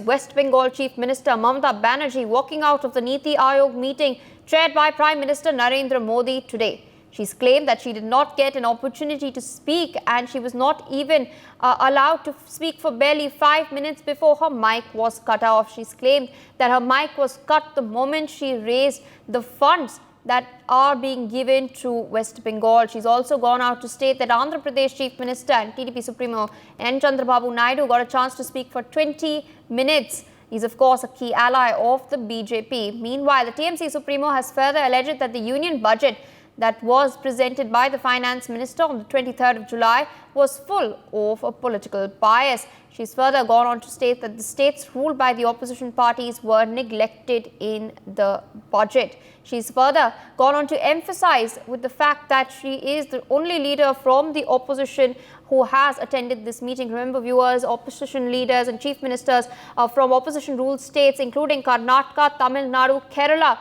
West Bengal Chief Minister Mamata Banerjee walking out of the NITI Aayog meeting chaired by Prime Minister Narendra Modi today. She's claimed that she did not get an opportunity to speak and she was not even allowed to speak for barely 5 minutes before her mic was cut off. She's claimed that her mic was cut the moment she raised the funds that are being given to West Bengal. She's also gone out to state that Andhra Pradesh Chief Minister and TDP Supremo N. Chandrababu Naidu got a chance to speak for 20 minutes. He's of course a key ally of the BJP. Meanwhile, the TMC Supremo has further alleged that the union budget that was presented by the Finance Minister on the 23rd of July was full of a political bias. She's further gone on to state that the states ruled by the opposition parties were neglected in the budget. She's further gone on to emphasize with the fact that she is the only leader from the opposition who has attended this meeting. Remember, viewers, opposition leaders and chief ministers from opposition ruled states including Karnataka, Tamil Nadu, Kerala,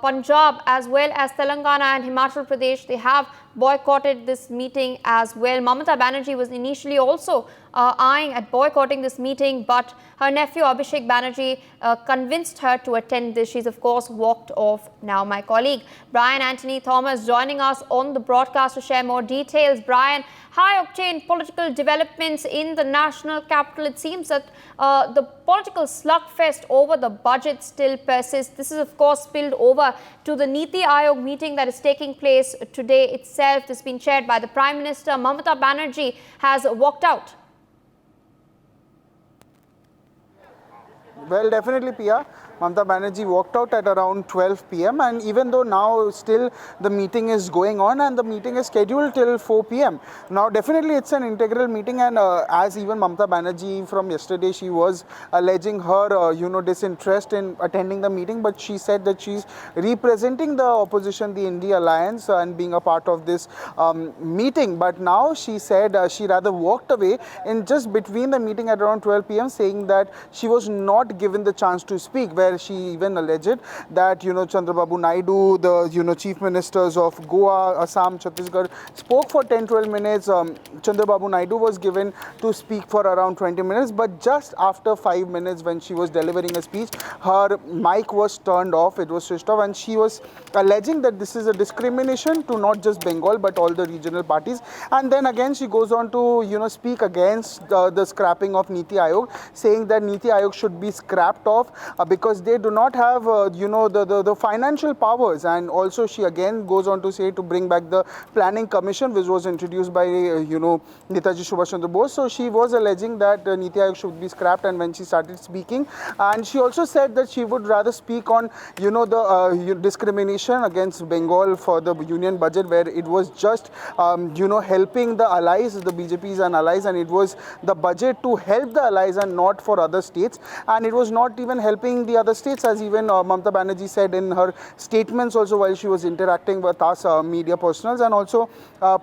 Punjab as well as Telangana and Himachal Pradesh, they have boycotted this meeting as well. Mamata Banerjee was initially also eyeing at boycotting this meeting, but her nephew Abhishek Banerjee convinced her to attend this. She's of course walked off now. My colleague Brian Anthony Thomas joining us on the broadcast to share more details. Brian, high-octane political developments in the national capital. It seems that the political slugfest over the budget still persists. This is of course spilled over to the NITI Aayog meeting that is taking place today itself. This has been chaired by the Prime Minister. Mamata Banerjee has walked out. Well, definitely, Pia. Mamata Banerjee walked out at around 12 p.m. and even though now still the meeting is going on and the meeting is scheduled till 4 p.m. Now, definitely it's an integral meeting, and as even Mamata Banerjee from yesterday, she was alleging her, disinterest in attending the meeting, but she said that she's representing the opposition, the India Alliance, and being a part of this meeting. But now she said she rather walked away in just between the meeting at around 12 p.m. saying that she was not given the chance to speak, where she even alleged that, Chandrababu Naidu, the, chief ministers of Goa, Assam, Chhattisgarh spoke for 10-12 minutes. Chandrababu Naidu was given to speak for around 20 minutes, but just after 5 minutes when she was delivering a speech, her mic was turned off, it was switched off, and she was alleging that this is a discrimination to not just Bengal but all the regional parties. And then again she goes on to, speak against the scrapping of NITI Aayog, saying that NITI Aayog should be scrapped off because they do not have, the financial powers. And also she again goes on to say to bring back the planning commission, which was introduced by, Netaji Subhash Chandra Bose. So she was alleging that NITI Aayog should be scrapped. And when she started speaking, and she also said that she would rather speak on, the discrimination against Bengal for the union budget, where it was just, helping the allies, the BJP's and allies, and it was the budget to help the allies and not for other states. And it was not even helping the other states, as even Mamata Banerjee said in her statements also while she was interacting with us media personals, and also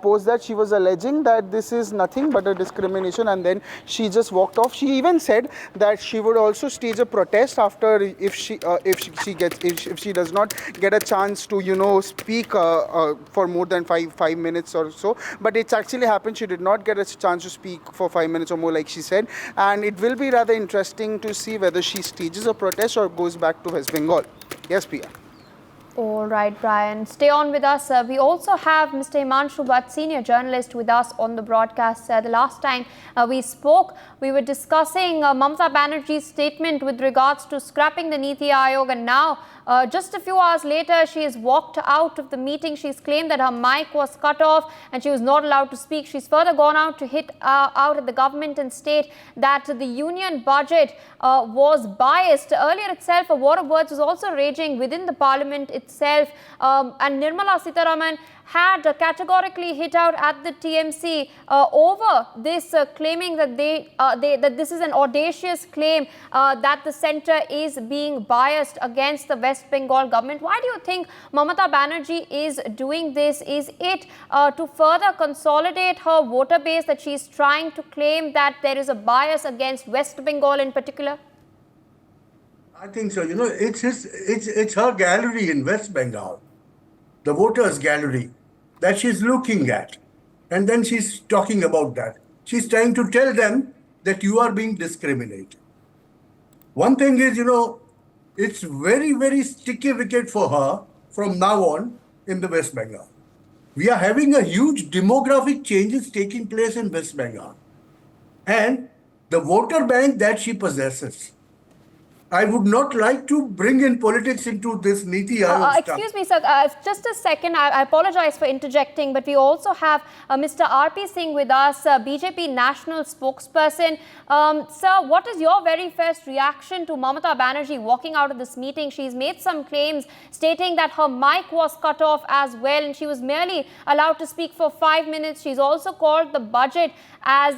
posed that she was alleging that this is nothing but a discrimination, and then she just walked off. She even said that she would also stage a protest after if she does not get a chance to speak for more than five minutes or so. But it's actually happened. She did not get a chance to speak for 5 minutes or more, like she said, and it will be rather interesting to see whether she stages a protest or goes back to West Bengal. Yes, Pia. All right, Brian. Stay on with us. We also have Mr. Himanshu Bhatt, senior journalist, with us on the broadcast. The last time we spoke, we were discussing Mamata Banerjee's statement with regards to scrapping the NITI Aayog, and now just a few hours later, she has walked out of the meeting. She's claimed that her mic was cut off and she was not allowed to speak. She's further gone out to hit out at the government and state that the union budget was biased. Earlier itself, a war of words was also raging within the parliament itself, and Nirmala Sitharaman had categorically hit out at the TMC over this, claiming that that this is an audacious claim that the centre is being biased against the West Bengal government. Why do you think Mamata Banerjee is doing this? Is it to further consolidate her voter base, that she is trying to claim that there is a bias against West Bengal in particular? I think so. It's her gallery in West Bengal, the voters' gallery, that she's looking at. And then she's talking about that. She's trying to tell them that you are being discriminated. One thing is, it's very, very sticky wicket for her from now on in the West Bengal. We are having a huge demographic changes taking place in West Bengal. And the voter bank that she possesses. I would not like to bring in politics into this NITI Aayog stuff. Excuse me, sir. Just a second. I apologize for interjecting, but we also have Mr. R.P. Singh with us, BJP national spokesperson. Sir, what is your very first reaction to Mamata Banerjee walking out of this meeting? She's made some claims stating that her mic was cut off as well, and she was merely allowed to speak for 5 minutes. She's also called the budget as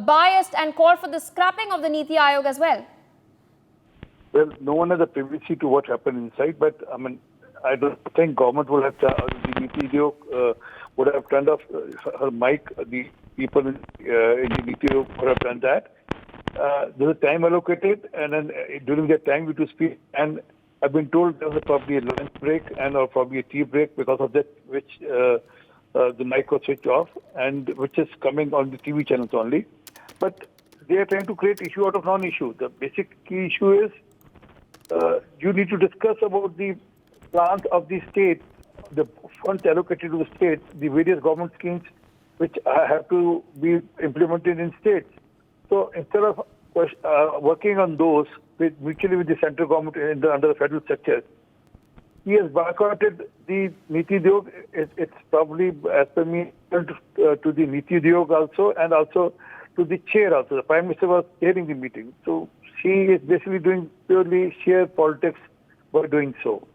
biased and called for the scrapping of the NITI Aayog as well. Well, no one has a privacy to what happened inside, but I mean, I don't think government will have the NITI Aayog would have turned off her mic. The people in the NITI Aayog would have done that. There's a time allocated, and then during that time we to speak. And I've been told there was probably a lunch break and or probably a tea break because of that, which the mic was switched off, and which is coming on the TV channels only. But they are trying to create issue out of non-issue. The basic key issue is. You need to discuss about the plans of the state, the funds allocated to the state, the various government schemes which have to be implemented in states. So instead of working on those mutually with the central government under the federal structure, he has boycotted the NITI Aayog. It's probably, as per me, to the NITI Aayog also, and also to the chair also. The Prime Minister was chairing the meeting. So she is basically doing purely sheer politics by doing so.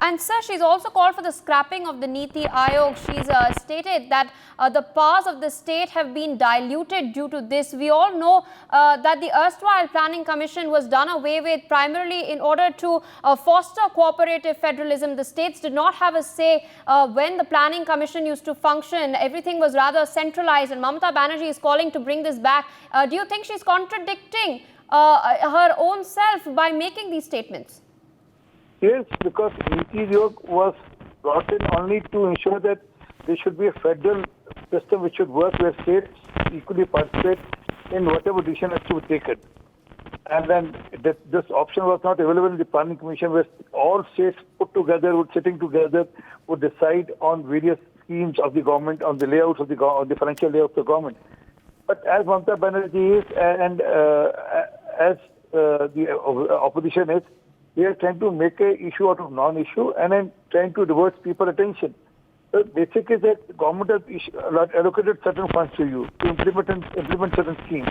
And sir, she's also called for the scrapping of the NITI Aayog. She's stated that the powers of the state have been diluted due to this. We all know that the erstwhile Planning Commission was done away with primarily in order to foster cooperative federalism. The states did not have a say when the Planning Commission used to function. Everything was rather centralized, and Mamata Banerjee is calling to bring this back. Do you think she's contradicting her own self by making these statements? Yes, because NITI Aayog was brought in only to ensure that there should be a federal system which should work where states equally participate in whatever decision has to be taken. And then this option was not available in the Planning Commission, where all states put together, sitting together, would decide on various schemes of the government, on the layouts of the financial layout of the government. But as Mamata Banerjee is, and as the opposition is, we are trying to make an issue out of non-issue, and then trying to divert people's attention. The basic is that the government has allocated certain funds to you to implement certain schemes.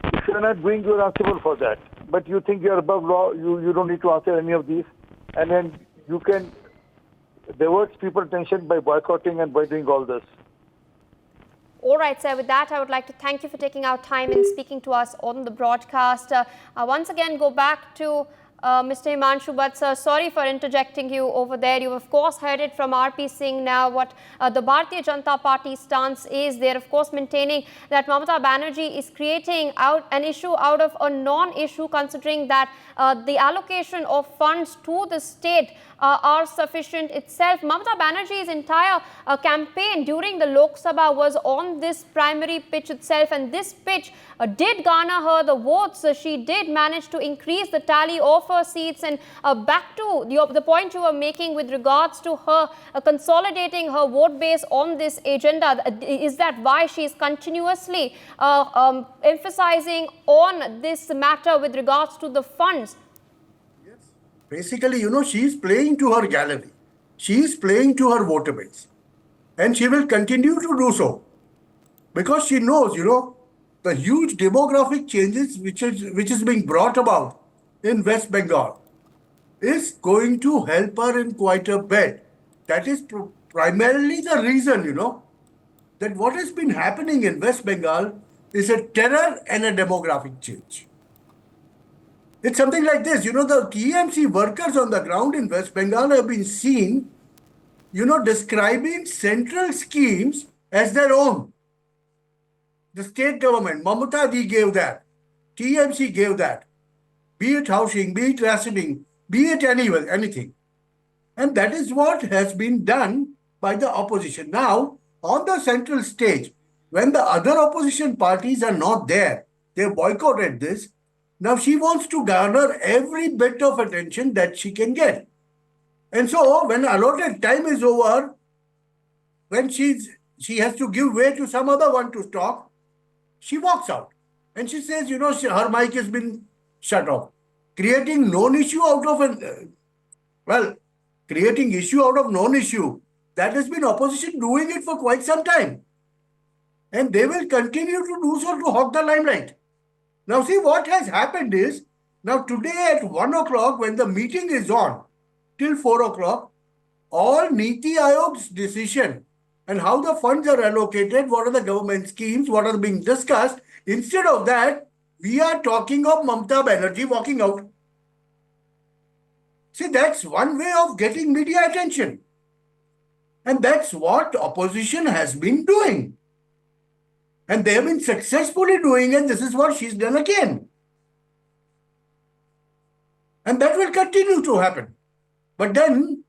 If you are not doing, you are answerable for that. But you think you are above law, you don't need to answer any of these, and then you can divert people's attention by boycotting and by doing all this. All right, sir. With that, I would like to thank you for taking out time and speaking to us on the broadcast. Once again, go back to Mr. Himanshu, but sir, sorry for interjecting you over there. You of course heard it from R.P. Singh now what the Bharatiya Janata Party stance is. They're of course maintaining that Mamata Banerjee is creating out an issue out of a non-issue, considering that the allocation of funds to the state are sufficient itself. Mamata Banerjee's entire campaign during the Lok Sabha was on this primary pitch itself, and this pitch did garner her the votes. She did manage to increase the tally of her seats, and back to the point you were making with regards to her consolidating her vote base on this agenda, is that why she is continuously emphasizing on this matter with regards to the funds? Basically, she is playing to her gallery. She is playing to her voter base. And she will continue to do so. Because she knows, the huge demographic changes which is being brought about in West Bengal is going to help her in quite a bit. That is primarily the reason, that what has been happening in West Bengal is a terror and a demographic change. It's something like this, the TMC workers on the ground in West Bengal have been seen, describing central schemes as their own. The state government, Mamata ji gave that, TMC gave that, be it housing, be it rationing, be it anything. And that is what has been done by the opposition. Now, on the central stage, when the other opposition parties are not there, they boycotted this. Now she wants to garner every bit of attention that she can get. And so when allotted time is over, when she has to give way to some other one to talk, she walks out. And she says, her mic has been shut off. Creating non-issue out of creating issue out of non-issue. That has been opposition doing it for quite some time. And they will continue to do so to hog the limelight. Now see, what has happened is, now today at 1 o'clock when the meeting is on, till 4 o'clock, all NITI Aayog's decision and how the funds are allocated, what are the government schemes, what are being discussed. Instead of that, we are talking of Mamata Banerjee walking out. See, that's one way of getting media attention. And that's what opposition has been doing. And they have been successfully doing it. This is what she's done again. And that will continue to happen. But then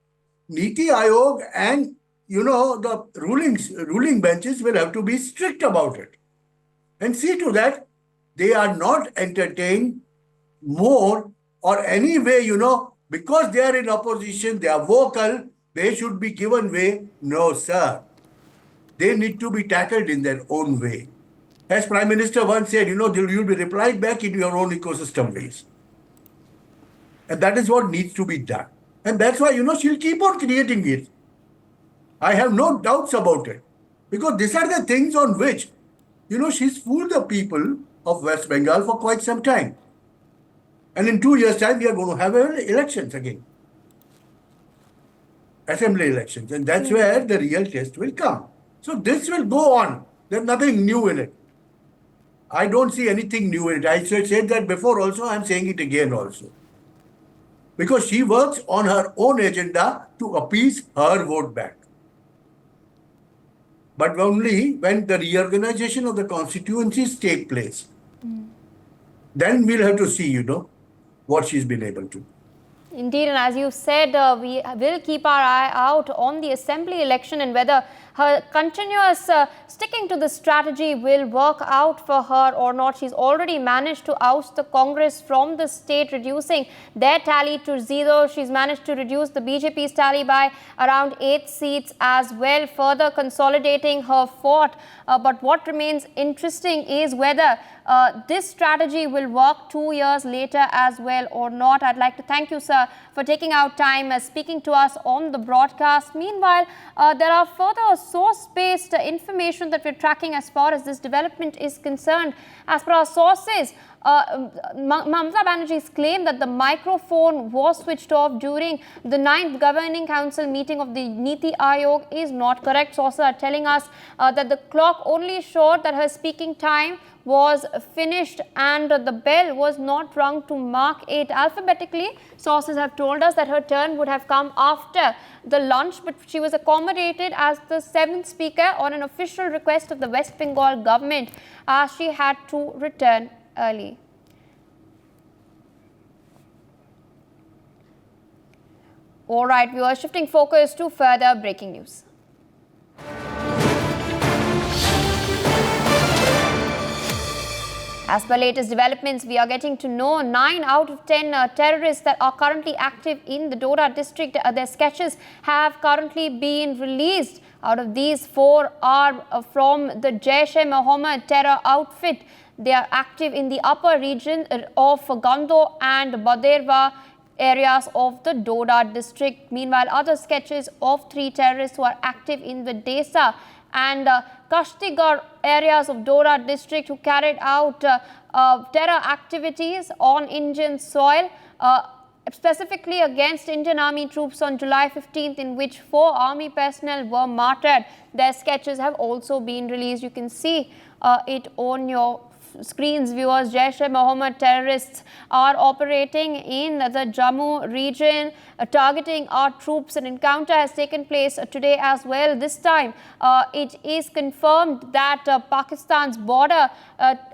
NITI Aayog and the ruling benches will have to be strict about it. And see to that they are not entertained more or any way, because they are in opposition, they are vocal, they should be given way. No, sir. They need to be tackled in their own way. As Prime Minister once said, you'll be replied back in your own ecosystem ways. And that is what needs to be done. And that's why, she'll keep on creating it. I have no doubts about it. Because these are the things on which, she's fooled the people of West Bengal for quite some time. And in 2 years' time, we are going to have elections again. Assembly elections. And that's where the real test will come. So this will go on. There's nothing new in it. I don't see anything new in it. I said that before also. I'm saying it again also. Because she works on her own agenda to appease her vote bank. But only when the reorganization of the constituencies take place. Then we'll have to see, what she's been able to. Indeed, and as you said, we will keep our eye out on the assembly election and whether her continuous sticking to the strategy will work out for her or not. She's already managed to oust the Congress from the state, reducing their tally to 0. She's managed to reduce the BJP's tally by around 8 seats as well, further consolidating her fort. But what remains interesting is whether this strategy will work 2 years later as well or not. I'd like to thank you, sir, for taking out time speaking to us on the broadcast. Meanwhile, there are further source-based information that we're tracking as far as this development is concerned. As per our sources, Mamata Banerjee's claim that the microphone was switched off during the 9th Governing Council meeting of the NITI Aayog is not correct. Sources are telling us that the clock only showed that her speaking time was finished and the bell was not rung to mark it. Alphabetically, sources have told us that her turn would have come after the lunch, but she was accommodated as the 7th speaker on an official request of the West Bengal government as she had to return early. All right, we are shifting focus to further breaking news. As per latest developments, we are getting to know 9 out of 10 terrorists that are currently active in the Doda district. Their sketches have currently been released. Out of these, 4 are from the Jaish-e-Mohammed terror outfit. They are active in the upper region of Gando and Baderwa areas of the Doda district. Meanwhile, other sketches of 3 terrorists who are active in the Desa and Kashtigarh areas of Doda district who carried out terror activities on Indian soil, specifically against Indian Army troops on July 15th, in which 4 army personnel were martyred. Their sketches have also been released. You can see it on your screens, viewers. Jaish-e-Mohammed terrorists are operating in the Jammu region, targeting our troops. An encounter has taken place today as well. This time, it is confirmed that Pakistan's border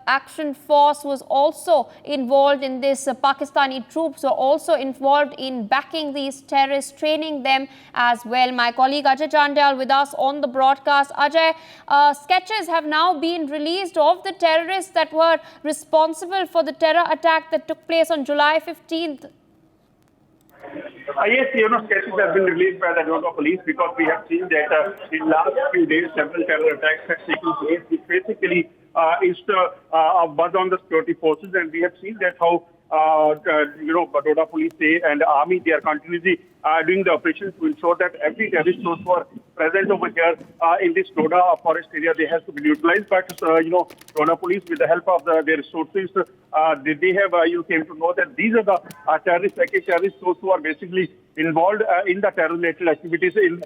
Action Force was also involved in this. Pakistani troops were also involved in backing these terrorists, training them as well. My colleague Ajay Chandal with us on the broadcast. Ajay, sketches have now been released of the terrorists that were responsible for the terror attack that took place on July 15th. Yes, sketches have been released by the Doda police because we have seen that in last few days several terror attacks have taken place, which basically is a buzz on the security forces, and we have seen that how Baroda police and army, they are continuously doing the operations to ensure that every terrorist those who are present over here in this Doda forest area, they have to be neutralized. But Doda police, with the help of their resources, they have came to know that these are the terrorists, those who are basically involved in the terror-related activities in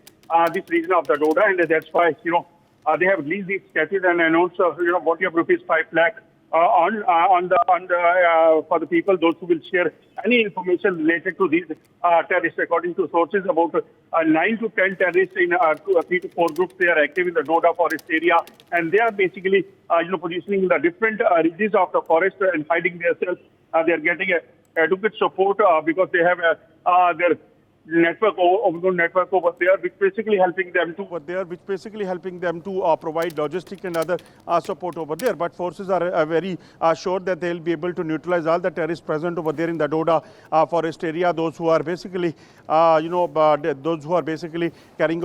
this region of the Doda, and that's why they have released these sketches and announced body of rupees 5 lakh for the people, those who will share any information related to these terrorists. According to sources, about 9 to 10 terrorists in 3 to 4 groups, they are active in the Doda forest area, and they are basically positioning in the different regions of the forest and hiding themselves. They are getting adequate support because they have their network over there, which basically helping them to provide logistic and other support over there. But forces are very sure that they will be able to neutralize all the terrorists present over there in the Doda forest area. Those who are basically carrying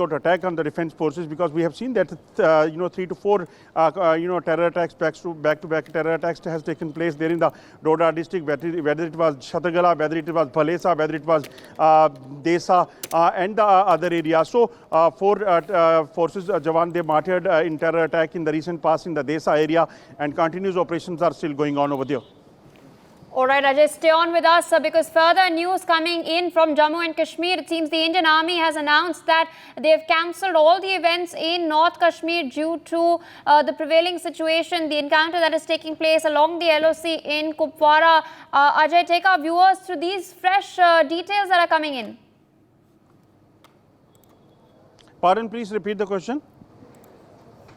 out attack on the defense forces, because we have seen that 3 to 4 terror attacks, back-to-back terror attacks has taken place there in the Doda district, whether it was Shatagala, whether it was Bhalesa, whether it was Desa and the other areas. So 4 forces Jawan, they martyred in terror attack in the recent past in the Desa area, and continuous operations are still going on over there. All right, Ajay, stay on with us because further news coming in from Jammu and Kashmir. It seems the Indian Army has announced that they have cancelled all the events in North Kashmir due to the prevailing situation, the encounter that is taking place along the LOC in Kupwara. Ajay, take our viewers through these fresh details that are coming in. Pardon, please repeat the question.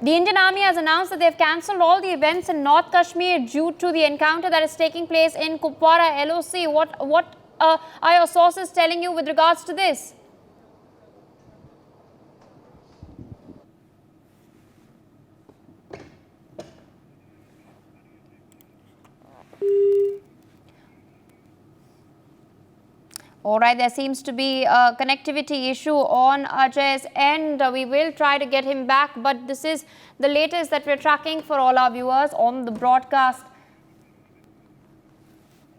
The Indian Army has announced that they have cancelled all the events in North Kashmir due to the encounter that is taking place in Kupwara LOC. What are your sources telling you with regards to this? All right, there seems to be a connectivity issue on Ajay's end. We will try to get him back, but this is the latest that we're tracking for all our viewers on the broadcast.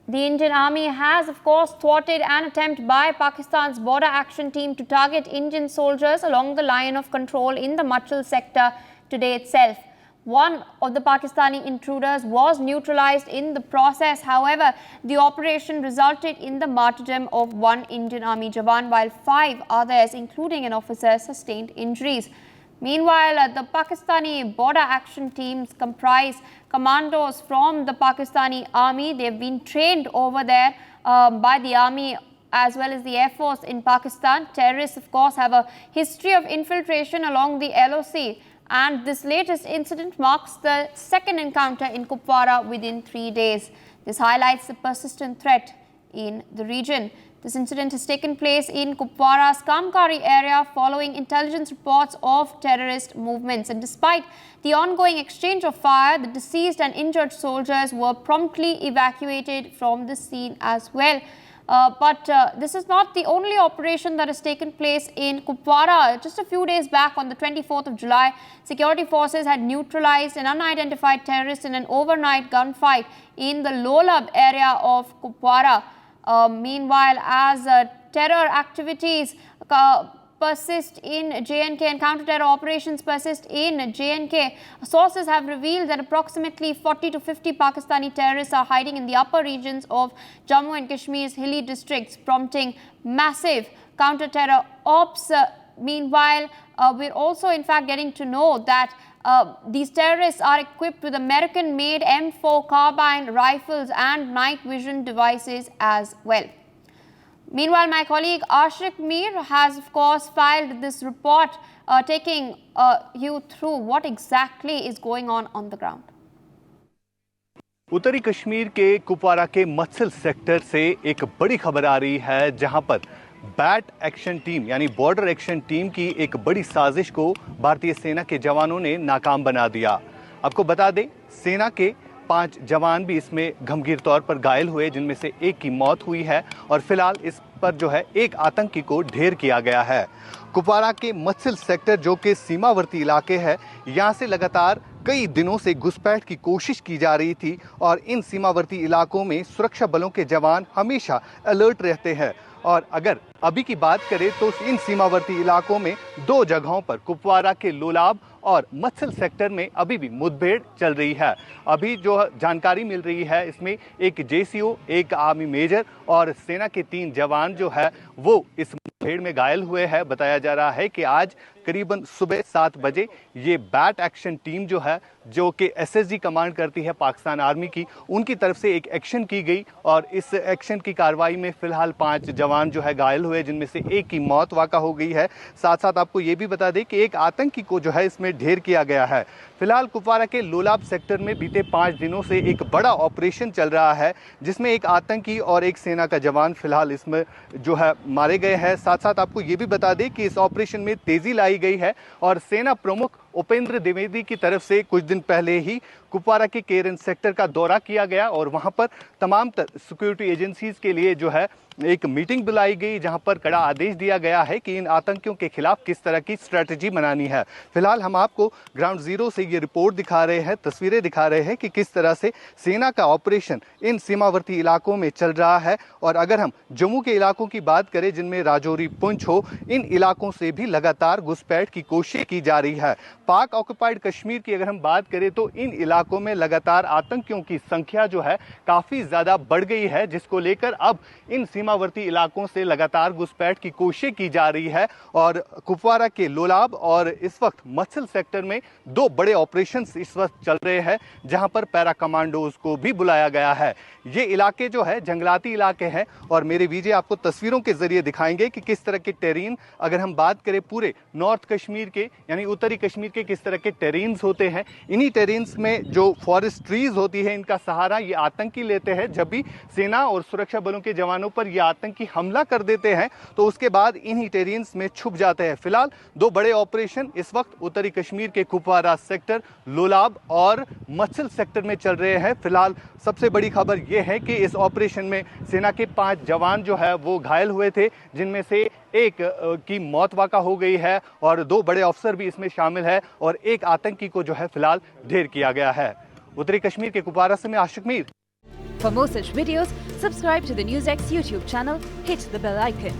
The Indian Army has, of course, thwarted an attempt by Pakistan's border action team to target Indian soldiers along the line of control in the Machal sector today itself. One of the Pakistani intruders was neutralized in the process. However, the operation resulted in the martyrdom of 1 Indian Army Jawan, while 5 others, including an officer, sustained injuries. Meanwhile, the Pakistani border action teams comprise commandos from the Pakistani Army. They have been trained over there by the Army as well as the Air Force in Pakistan. Terrorists, of course, have a history of infiltration along the LOC. And this latest incident marks the second encounter in Kupwara within 3 days. This highlights the persistent threat in the region. This incident has taken place in Kupwara's Kamkari area following intelligence reports of terrorist movements. And despite the ongoing exchange of fire, the deceased and injured soldiers were promptly evacuated from the scene as well. But this is not the only operation that has taken place in Kupwara. Just a few days back, on the 24th of July, security forces had neutralized an unidentified terrorist in an overnight gunfight in the Lolab area of Kupwara. Meanwhile, as terror activities persist in J&K and counter-terror operations persist in J&K, sources have revealed that approximately 40 to 50 Pakistani terrorists are hiding in the upper regions of Jammu and Kashmir's hilly districts, prompting massive counter-terror ops. Meanwhile, we're also in fact getting to know that these terrorists are equipped with American-made M4 carbine rifles and night vision devices as well. Meanwhile, my colleague Ashik Mir has, of course, filed this report taking you through what exactly is going on the ground. उत्तरी कश्मीर के कुपवारा के मत्सल sector से एक बड़ी खबर आ रही है, जहां पर बैट एक्शन टीम यानी बॉर्डर एक्शन टीम की एक बड़ी साजिश को भारतीय सेना के जवानों ने नाकाम बना दिया। आपको बता दें, सेना के 5 जवान भी इसमें गंभीर तौर पर घायल हुए, जिनमें से एक की मौत हुई है और फिलहाल इस पर जो है एक आतंकी को ढेर किया गया है। कुपवारा के मत्सल सेक्टर जो कि सीमावर्ती इलाके है, यहाँ से लगातार कई दिनों से घुसपैठ की कोशिश की जा रही थी और इन सीमावर्ती इलाकों में सुरक्षा बलों के जवान हमेशा अलर्ट रहते हैं। और अगर अभी की बात करें तो इन सीमावर्ती इलाकों में 2 जगहों पर कुपवारा के लोलाब और मत्सल सेक्टर में अभी भी मुठभेड़ चल रही है। अभी जो जानकारी मिल रही है, इसमें एक जेसीओ, एक आर्मी मेजर और सेना के 3 जवान जो है वो इस मुठभेड़ में घायल हुए हैं। बताया जा रहा है कि आज करीबन सुबह 7 बजे ये बैट एक्शन टीम जो है, जो कि एसएसजी कमांड करती है पाकिस्तान आर्मी की, उनकी तरफ से एक एक्शन की गई और इस एक्शन की कार्रवाई में फिलहाल 5 जवान जो है घायल हुए, जिनमें से एक की मौत वाक़ा हो गई है। साथ साथ आपको ये भी बता दें कि एक आतंकी को जो है इसमें ढेर किया गया है। फिलहाल कुपवारा के लोलाब सेक्टर में बीते 5 दिनों से एक बड़ा ऑपरेशन चल रहा है, जिसमें एक आतंकी और एक सेना का जवान फिलहाल इसमें जो है मारे गए हैं। साथ साथ आपको ये भी बता दें कि इस ऑपरेशन में तेजी लाई गई है और सेना प्रमुख उपेंद्र द्विवेदी की तरफ से कुछ दिन पहले ही कुपवारा के केरन सेक्टर का दौरा किया गया और वहां पर तमाम सिक्योरिटी एजेंसीज के लिए जो है एक मीटिंग बुलाई गई, जहां पर कड़ा आदेश दिया गया है कि इन आतंकियों के खिलाफ किस तरह की स्ट्रेटजी बनानी है। फिलहाल हम आपको ग्राउंड जीरो से ये रिपोर्ट दिखा रहे हैं, तस्वीरें दिखा रहे हैं कि किस तरह से सेना का ऑपरेशन इन सीमावर्ती इलाकों में चल रहा है। और अगर हम जम्मू के इलाकों की बात करें, जिनमें राजौरी, पुंछ हो, इन इलाकों से भी लगातार घुसपैठ की कोशिश की जा रही है। पाक ऑक्युपाइड कश्मीर की अगर हम बात करें तो इन इलाकों में लगातार आतंकियों की संख्या जो है काफ़ी ज़्यादा बढ़ गई है, जिसको लेकर अब इन सीमावर्ती इलाकों से लगातार घुसपैठ की कोशिश की जा रही है। और कुपवारा के लोलाब और इस वक्त मत्सल सेक्टर में 2 बड़े ऑपरेशंस इस वक्त चल रहे हैं, जहां पर पैरा कमांडोज को भी बुलाया गया है। ये इलाके जो है जंगलाती इलाके हैं और मेरे विजय आपको तस्वीरों के जरिए दिखाएंगे कि किस तरह के टेरेन, अगर हम बात करें पूरे नॉर्थ कश्मीर के यानी उत्तरी कश्मीर के, किस तरह के टेरेन्स होते हैं। इन्हीं टेरेन्स में जो फॉरेस्ट ट्रीज होती है, इनका सहारा ये आतंकी लेते हैं। जब भी सेना और सुरक्षा बलों के जवानों पर ये आतंकी हमला कर देते हैं तो उसके बाद इन्हीं टेरेन्स में छुप जाते हैं। फिलहाल 2 बड़े ऑपरेशन इस वक्त उत्तरी कश्मीर के कुपवारा सेक्टर, लोलाब और मत्सल सेक्टर में चल रहे हैं। फिलहाल सबसे बड़ी खबर यह है कि इस ऑपरेशन में सेना के 5 जवान जो है वो घायल हुए थे, जिनमें से एक की मौत वाक़ा हो गई है और 2 बड़े अफसर भी इसमें शामिल है और एक आतंकी को जो है फिलहाल ढेर किया गया है। उत्तरी कश्मीर के कुपवारा से मैं आशिक Mir. For more such videos, subscribe to the NewsX YouTube channel, hit the bell icon.